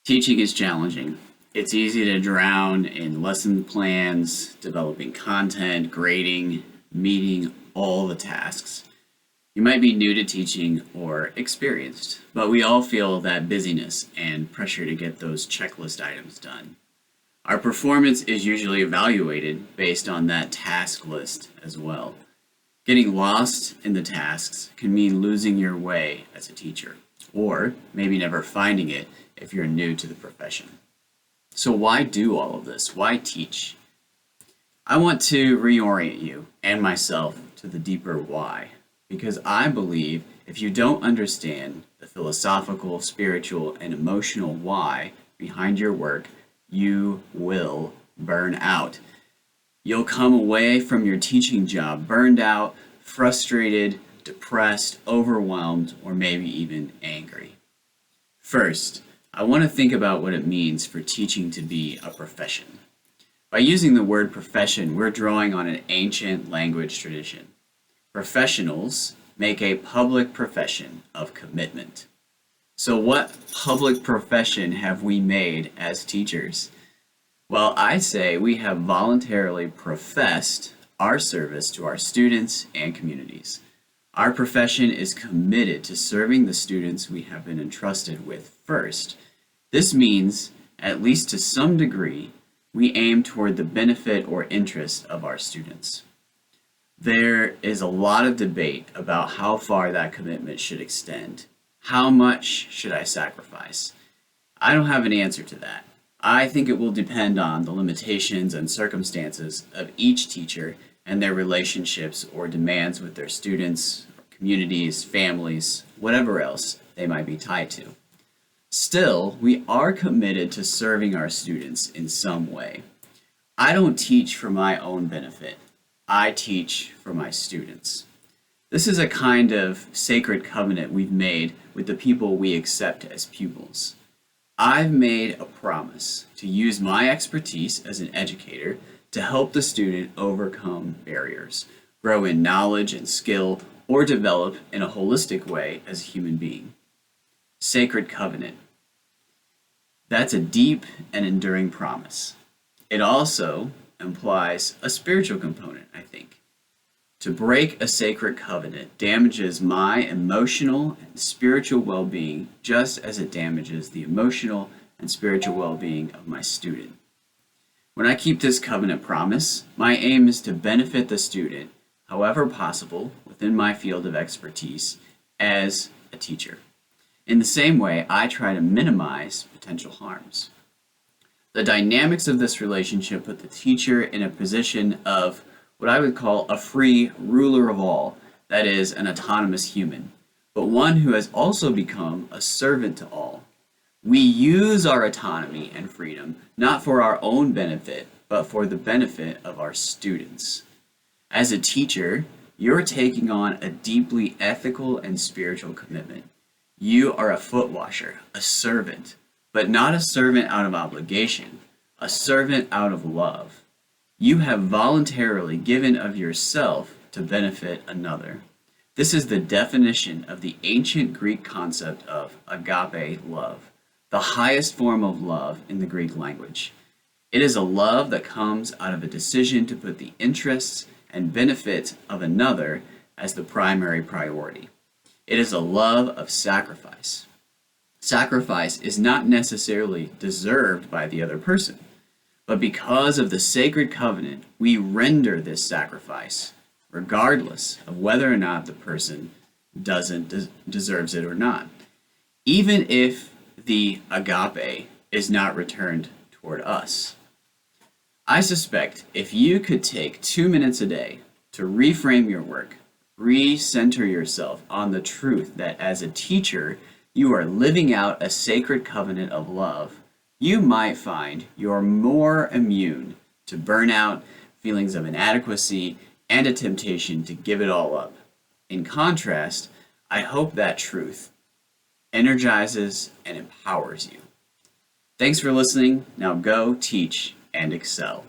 Teaching is challenging. It's easy to drown in lesson plans, developing content, grading, meeting all the tasks. You might be new to teaching or experienced, but we all feel that busyness and pressure to get those checklist items done. Our performance is usually evaluated based on that task list as well. Getting lost in the tasks can mean losing your way as a teacher, or maybe never finding it if you're new to the profession. So why do all of this? Why teach? I want to reorient you and myself to the deeper why, because I believe if you don't understand the philosophical, spiritual, and emotional why behind your work, you will burn out. You'll come away from your teaching job burned out, frustrated, depressed, overwhelmed, or maybe even angry. First, I want to think about what it means for teaching to be a profession. By using the word profession, we're drawing on an ancient language tradition. Professionals make a public profession of commitment. So what public profession have we made as teachers? Well, I say we have voluntarily professed our service to our students and communities. Our profession is committed to serving the students we have been entrusted with first. This means, at least to some degree, we aim toward the benefit or interest of our students. There is a lot of debate about how far that commitment should extend. How much should I sacrifice? I don't have an answer to that. I think it will depend on the limitations and circumstances of each teacher and their relationships or demands with their students, communities, families, whatever else they might be tied to. Still, we are committed to serving our students in some way. I don't teach for my own benefit. I teach for my students. This is a kind of sacred covenant we've made with the people we accept as pupils. I've made a promise to use my expertise as an educator to help the student overcome barriers, grow in knowledge and skill, or develop in a holistic way as a human being. Sacred covenant. That's a deep and enduring promise. It also implies a spiritual component, I think. To break a sacred covenant damages my emotional and spiritual well-being just as it damages the emotional and spiritual well-being of my student. When I keep this covenant promise, my aim is to benefit the student, however possible, within my field of expertise as a teacher. In the same way, I try to minimize potential harms. The dynamics of this relationship put the teacher in a position of what I would call a free ruler of all, that is, an autonomous human, but one who has also become a servant to all. We use our autonomy and freedom not for our own benefit, but for the benefit of our students. As a teacher, you're taking on a deeply ethical and spiritual commitment. You are a foot washer, a servant, but not a servant out of obligation, a servant out of love. You have voluntarily given of yourself to benefit another. This is the definition of the ancient Greek concept of agape love, the highest form of love in the Greek language. It is a love that comes out of a decision to put the interests and benefits of another as the primary priority. It is a love of sacrifice. Sacrifice is not necessarily deserved by the other person, but because of the sacred covenant, we render this sacrifice, regardless of whether or not the person deserves it or not, even if the agape is not returned toward us. I suspect if you could take 2 minutes a day to reframe your work, recenter yourself on the truth that as a teacher, you are living out a sacred covenant of love, you might find you're more immune to burnout, feelings of inadequacy, and a temptation to give it all up. In contrast, I hope that truth energizes and empowers you. Thanks for listening. Now go teach and excel.